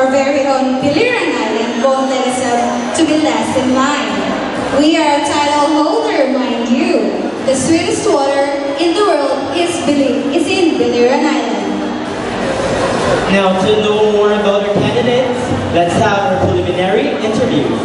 our very own Binibining Island won't let itself to be last in line. We are a title holder, mind you. The sweetest water in the world is in Binibining Island. Now, to know more about our candidates, let's have our preliminary interviews.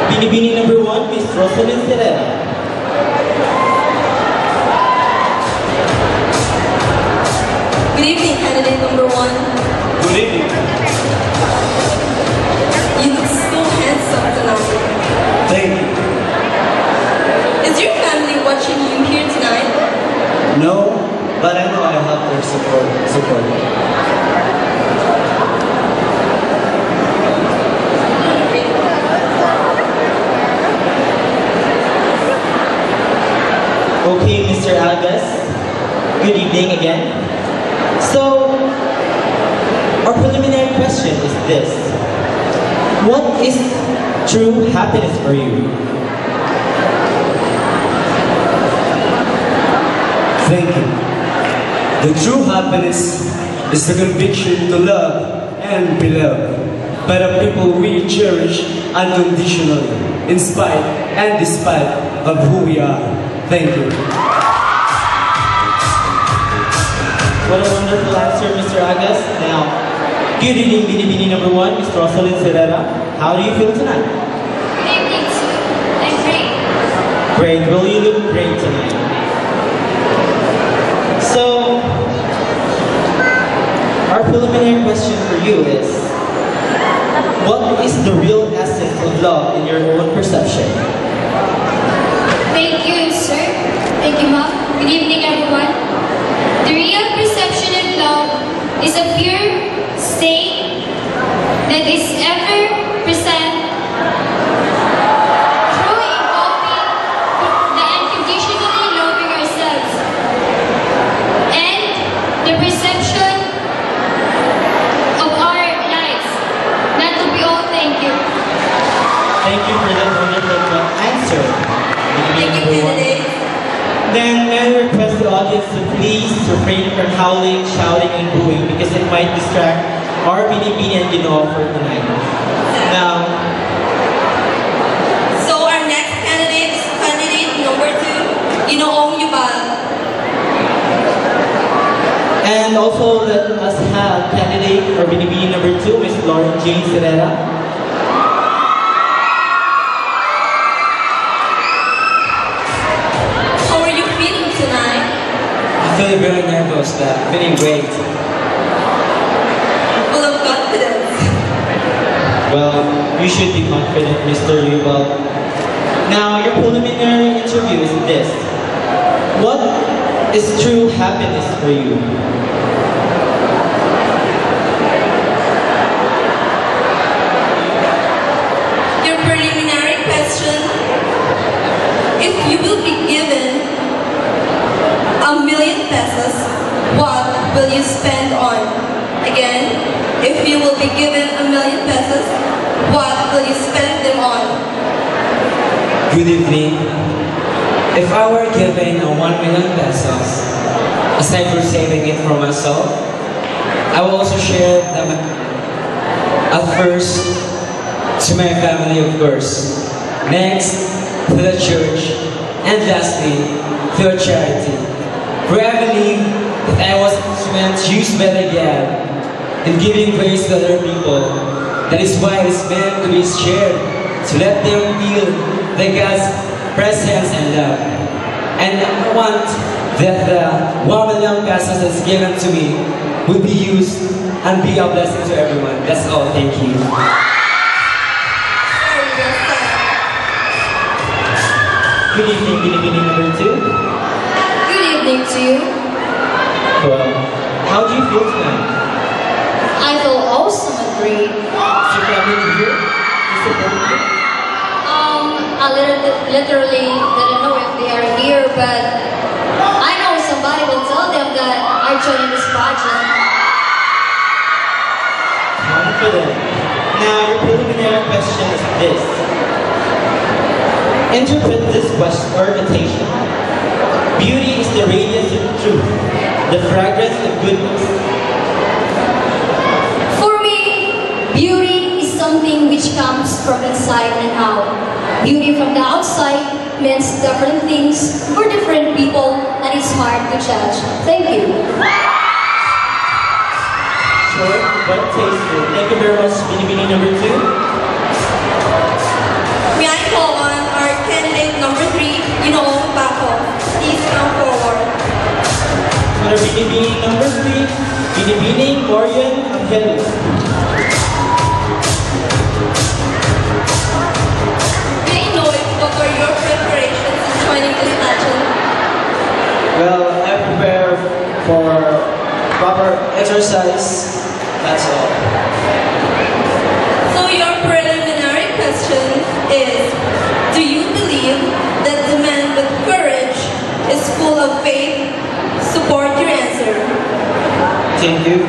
Binibining number 1, Miss Rosalyn Serena. Good evening, candidate number 1. Good evening. You look so handsome tonight. Thank you. Is your family watching you here tonight? No, but I know I have their support. Okay, Mr. Agas, good evening again. So, our preliminary question is this. What is true happiness for you? Thank you. The true happiness is the conviction to love and be loved by the people we cherish unconditionally, in spite and despite of who we are. Thank you. What a wonderful answer, Mr. Agas. Now, good evening, Binibining number 1, Ms. Rosalyn Serena. How do you feel tonight? Good evening, sir. I'm great. Great. Well, you look great tonight. So, our preliminary question for you is, what is the real essence of love in your own perception? Thank you, sir. Thank you, ma'am. Good evening, everyone. The real perception of love is a pure state that is ever present through involving the unconditionally loving ourselves and the perception of our lives. That will be all. Thank you. Thank you for that wonderful answer. Thank you, candidate. Then may I request the audience to please refrain from howling, shouting, and booing because it might distract our Binibining Ginoo for tonight. Now, So our next candidate is candidate number 2, Ginoong Yubal. and also let us have candidate or Binibining number 2, Ms. Lauren Jane Serena. I'm feeling very nervous, but feeling great. Full of confidence. Well, you should be confident, Mr. Yubal. Now, your preliminary interview is this. What is true happiness for you? Your preliminary question, if you will be given ₱1,000,000, what will you spend on? Again, if you will be given ₱1,000,000, what will you spend them on? Good evening. If I were given ₱1,000,000, aside from saving it for myself, I will also share them at first to my family, of course. Next, to the church. And lastly, to a charity. For I believe that I was meant to use better God in giving grace to other people. That is why it is meant to be shared, to let them feel the God's presence and love. And I want that the ₱1,000,000 that's given to me will be used and be a blessing to everyone. That's all. Thank you. Good evening, Binibining number 2. Good evening to you. Well, how do you feel tonight? I feel awesome and great. Is your family here to support you? literally didn't know if they are here, but I know somebody will tell them that I joined this project. Confident. Now, your preliminary question is this. Interpret this question or invitation. Beauty is the radiance of truth, the fragrance of goodness. For me, beauty is something which comes from inside and out. Beauty from the outside means different things for different people, and it's hard to judge. Thank you. Short but tasteful. Thank you very much, Binibining number 2. May I call on our candidate number 3, Ginoo Bako. Please come forward. For Binibining number 3, Binibining Orion Angelis. May I know what were your preparations in joining this pageant? Well, I prepare for proper exercise. That's all. So your preliminary question is, do you believe that the man with courage is full of faith? Support your answer. Thank you.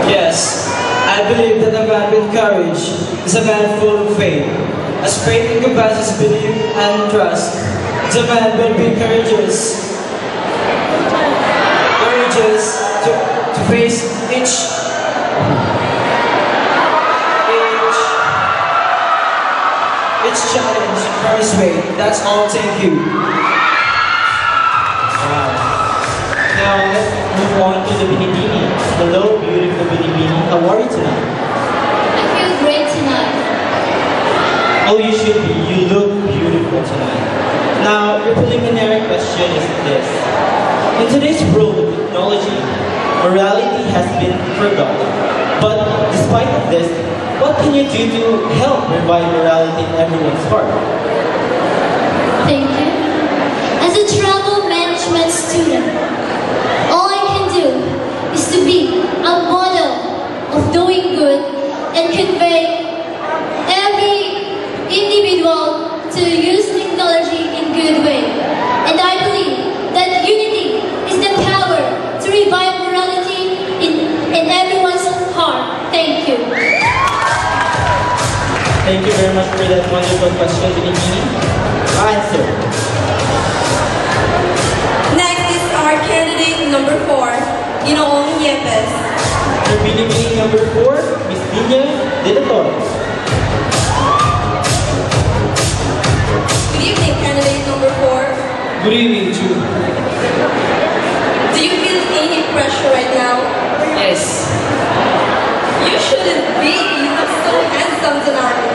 Yes, I believe that a man with courage is a man full of faith. As faith encompasses belief and trust, the man will be courageous to face each challenge for his way. That's all. Thank you. Wow. Now, let's move on to the Binibining. Hello, beautiful Binibining. How are you tonight? I feel great tonight. Oh, you should be. You look beautiful tonight. Now, your preliminary question is this. In today's world of technology, morality has been forgotten. But despite of this, what can you do to help revive morality in everyone's heart? Thank you. As a travel management student, all I can do is to be a model of doing good and convey every individual to use technology in good way. And I believe that unity is the power to revive morality in everyone's heart. Thank you. Thank you very much for that wonderful question, Binibining. Answer. Next is our candidate number 4, Ginoo Yepes. For Binibining number 4, Miss Nina De La Torre. Good evening, candidate number 4. Good evening, too. Do you feel any pressure right now? Yes. You shouldn't be. You look so handsome tonight.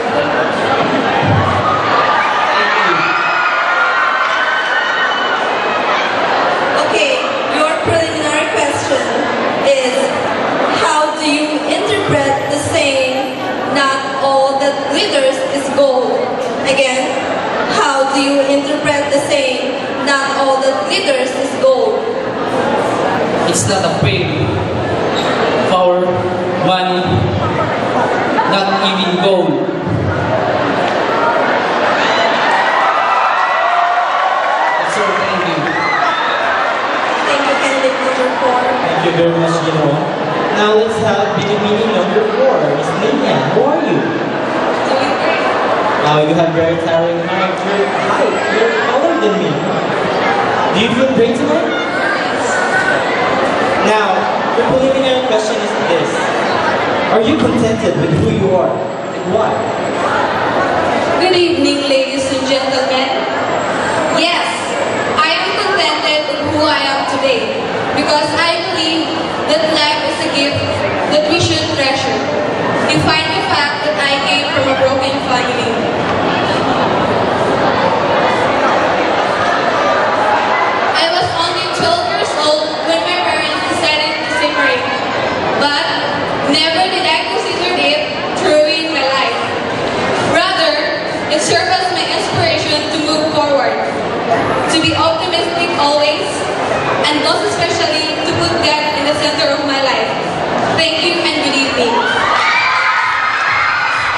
Okay, your preliminary question is, how do you interpret the saying, not all that glitters is gold? Again, how do you interpret the saying, not all that glitters is gold? It's not a fame, power, money, not even gold. That's all. Thank you. Thank you, candidate number 4. Thank you very much, Ginoo. Now let's have Binibining number 4, Miss Nina. How are you? Doing great. Now you have very towering height. You're taller than me. Do you feel great tonight? Now, your preliminary question is this. Are you contented with who you are and why? Good evening, ladies and gentlemen. Yes, I am contented with who I am today because I believe that life is a gift that we should treasure. Define the fact that I came from a broken family. I was only 12 years old when my parents decided to separate, but never did I consider it to ruin my life. Rather, it served as my inspiration to move forward, to be optimistic always, and most especially to put God in the center of my life. Thank you and good evening.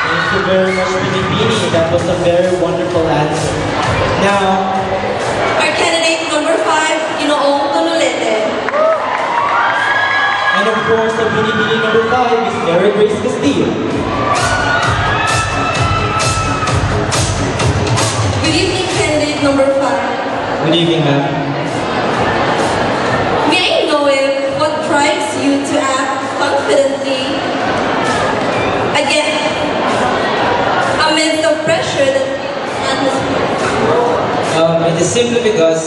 Thank you very much, Binibini. That was a very wonderful answer. Now, Our candidate number 5, Ginoong Tonolete. and of course, the Binibini number 5 is Mary Grace Castillo. Good evening, candidate number 5. Good evening, ma'am. May I know if what drives you to act confidently again amidst the pressure that It is simply because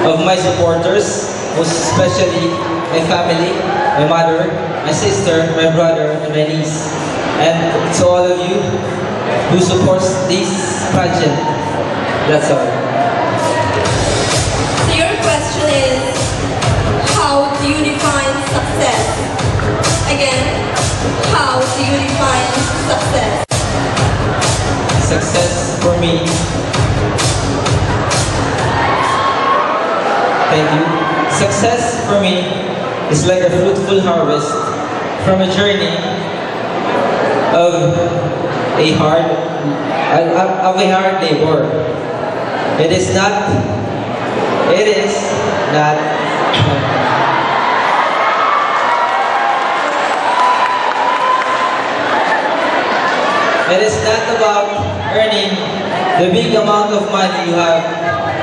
of my supporters, most especially my family, my mother, my sister, my brother, and my niece. And to all of you who supports this pageant. That's all. So your question is, how do you define success? Again, how do you define success? Success for me. Thank you. Success for me is like a fruitful harvest from a journey of a hard labor. It is not. It is not about earning the big amount of money you have,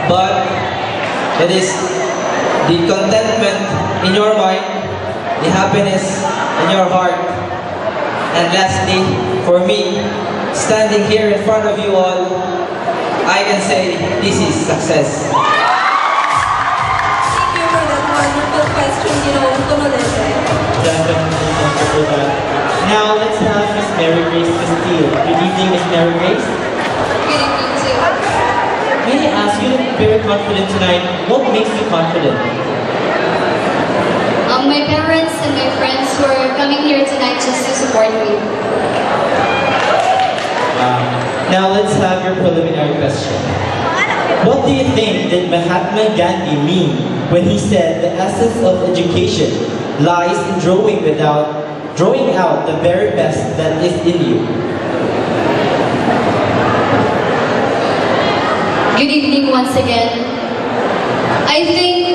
but it is the contentment in your mind, the happiness in your heart, and lastly, for me, standing here in front of you all, I can say this is success. Thank you for that wonderful question, Ginoong Tonolete. Definitely, thank you for that. Now, let's have Miss Mary Grace Castillo. Good evening, Miss Mary Grace. Good evening too. May I ask you, look very confident tonight. What makes you confident? My parents and my friends who are coming here tonight just to support me. Now, let's have your preliminary question. What do you think did Mahatma Gandhi mean when he said the essence of education lies in drawing out the very best that is in you? Good evening once again. I think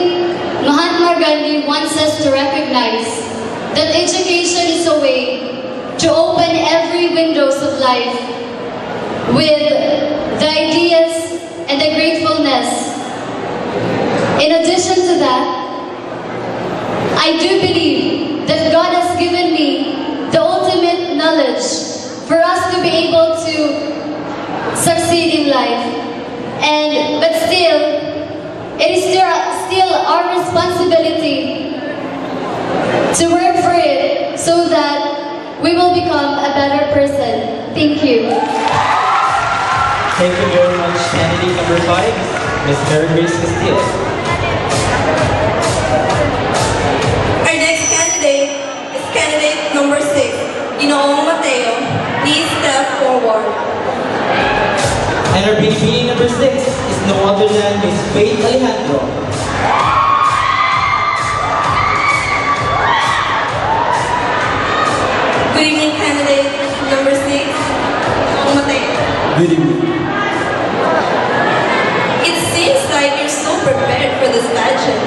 Mahatma Gandhi wants us to recognize that education is a way to open every windows of life with the ideas and the gratefulness. In addition to that, I do believe that God has given me the ultimate knowledge for us to be able to succeed in life. But still, it is still our responsibility to work for it so that we will become a better person. Thank you. Thank you very much, candidate number 5, Miss Mary Grace Castillo. Our next candidate is candidate number 6, Ginoong Mateo. Please step forward. And our Binibini number 6 is no other than Miss Faith Alejandro. Good evening, candidate number 6, Ginoong Mateo. Good evening. It seems like you're so prepared for this pageant.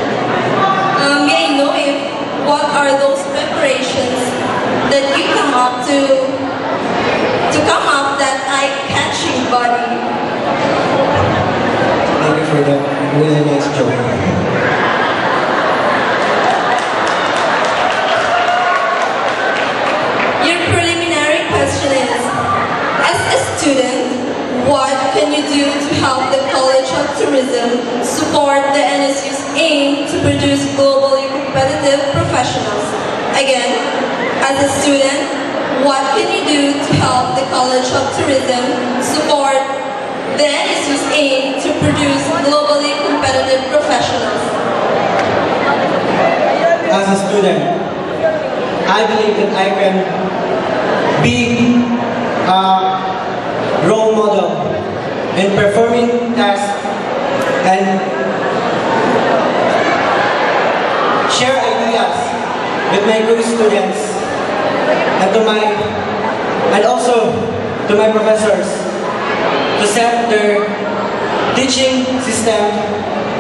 May I know what are those preparations that you come up to come up that eye-catching body? Thank you for that really nice joke. Your preliminary question is, as a student, what can you do to help the College of Tourism support the NSU's aim to produce globally competitive professionals? Again, as a student, what can you do to help the College of Tourism support the NSU's aim to produce globally competitive professionals? As a student, I believe that I can be a role model in performing tasks and share ideas with my good students and also my professors to set their teaching system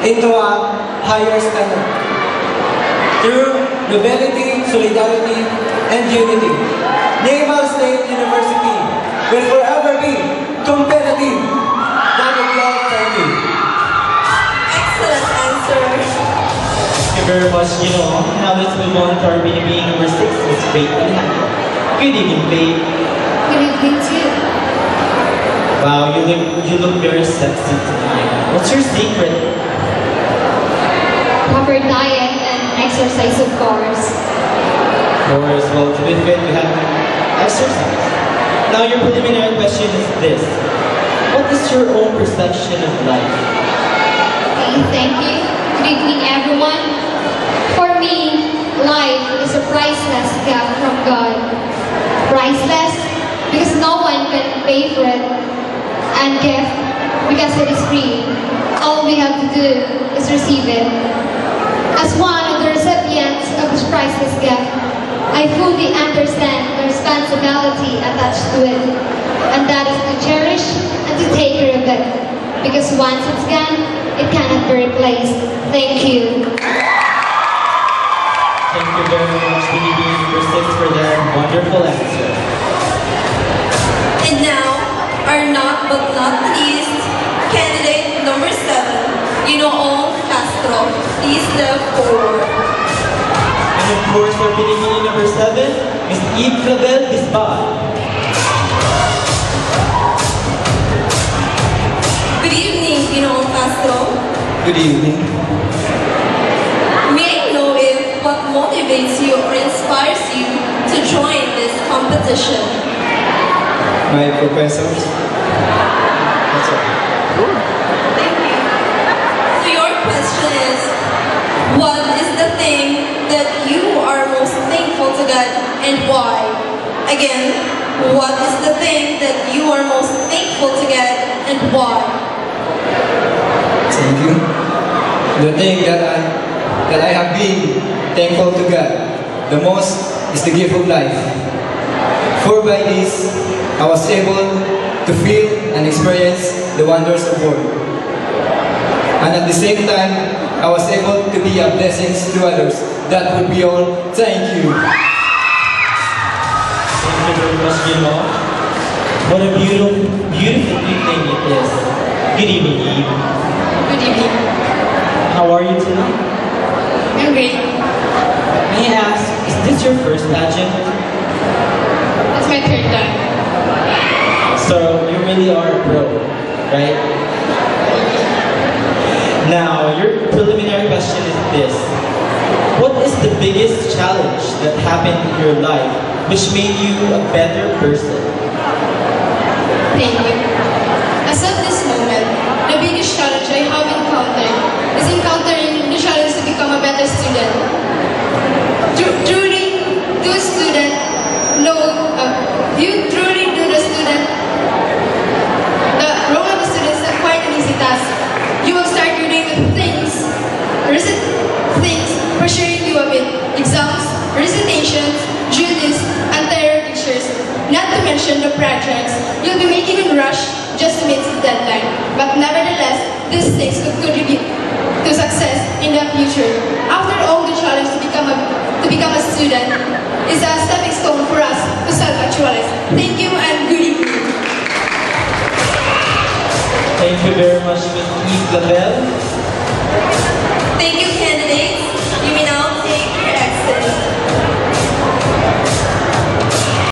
into a higher standard. Through nobility, solidarity, and unity, Naval State University will forever be competitive. God of love, thank you. Excellent answer. Thank you very much, Ginoo. Now let's move on to our Binibining number 6, Miss Faith Alejandro. Good evening, Faith. Good evening too. Wow, you look very sexy tonight. What's your secret? Proper diet and exercise, of course. Or as well, to be fit, you have to exercise. Now your preliminary question is this. What is your own perception of life? Okay, thank you. Good evening, everyone. For me, life is a priceless gift from God. Priceless because no one can pay for it, and gift because it is free. All we have to do is receive it. As one of the recipients of this priceless gift, I fully understand the responsibility attached to it, and that is to cherish and to take care of it. Because once it's gone, it cannot be replaced. Thank you. Thank you very much, Binibining number 6, for that wonderful answer. And now, our not but not least, candidate number 7, Ginoo Castro. Please step forward. And of course, for Binibining number 7, Miss Eve Clavel Bisbal. Good evening, Ginoo Castro. Good evening. May I know if what motivates you or inspires you to join this competition? My professors. That's all. Thank you. So your question is, what is the thing that you are most thankful to God and why? Again, what is the thing that you are most thankful to God and why? Thank you. The thing that I have been thankful to God the most is the gift of life. For by this, I was able to feel and experience the wonders of the world. And at the same time, I was able to be a blessing to others. That would be all. Thank you. Thank you very much, Ginoo. What a beautiful evening it is. Good evening, Eve. Good evening. How are you tonight? I'm great. May I ask, is this your first pageant? It's my third time. So you really are a pro, right? Now, your preliminary question is this. What is the biggest challenge that happened in your life which made you a better person? Thank you. As of this moment, the biggest challenge I have encountered is encountering the challenge to become a better student. Truly, do a student know, you truly do the student, the role of the student is quite an easy task. You will start your day with things pressuring you a bit, exams, recitations, duties, and terror pictures. Not to mention the projects you'll be making in rush just to meet the deadline. But nevertheless, these things could contribute to success in the future. After all, the challenge to become a student is a stepping stone for us to self-actualize. Thank you and good evening. Thank you very much, Ms. Eve Clavel. Thank you,